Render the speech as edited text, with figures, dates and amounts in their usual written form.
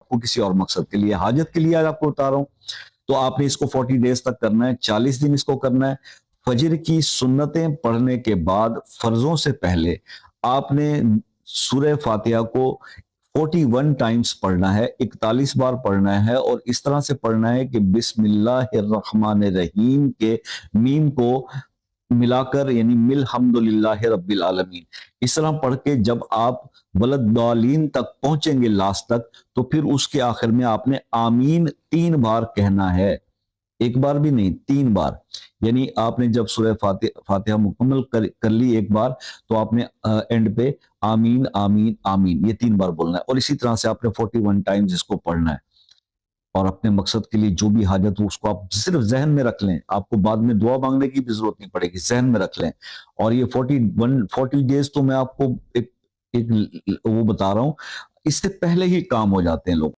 کو کسی اور مقصد کے لیے، حاجت کے لیے آپ کو بتا رہا ہوں. تو آپ نے اس کو 40 ڈیز تک کرنا ہے، 40 دن اس کو کرنا ہے. فجر کی سنتیں پڑھنے کے بعد فرضوں سے پہلے آپ نے سورہ فاتحہ کو 41 ٹائمز پڑھنا ہے، 41 بار پڑھنا ہے، اور اس طرح سے پڑھنا ہے کہ بسم اللہ الرحمن الرحیم کے میم کو ملا کر، یعنی مل حمد للہ رب العالمین، اس طرح پڑھ کے جب آپ ولدالین تک پہنچیں گے لاسٹ تک، تو پھر اس کے آخر میں آپ نے آمین 3 بار کہنا ہے. ایک بار بھی نہیں، 3 بار. یعنی آپ نے جب سورہ فاتحہ مکمل کر لی ایک بار، تو آپ نے اینڈ پہ آمین آمین آمین یہ 3 بار بولنا ہے. اور اسی طرح سے آپ نے 41 ٹائمز اس کو پڑھنا ہے. اور اپنے مقصد کے لیے جو بھی حاجت ہو اس کو آپ صرف ذہن میں رکھ لیں، آپ کو بعد میں دعا مانگنے کی بھی ضرورت نہیں پڑے گی، ذہن میں رکھ لیں. اور یہ 40 ڈیز تو میں آپ کو ایک وہ بتا رہا ہوں، اس سے پہلے ہی کام ہو جاتے ہیں لوگ.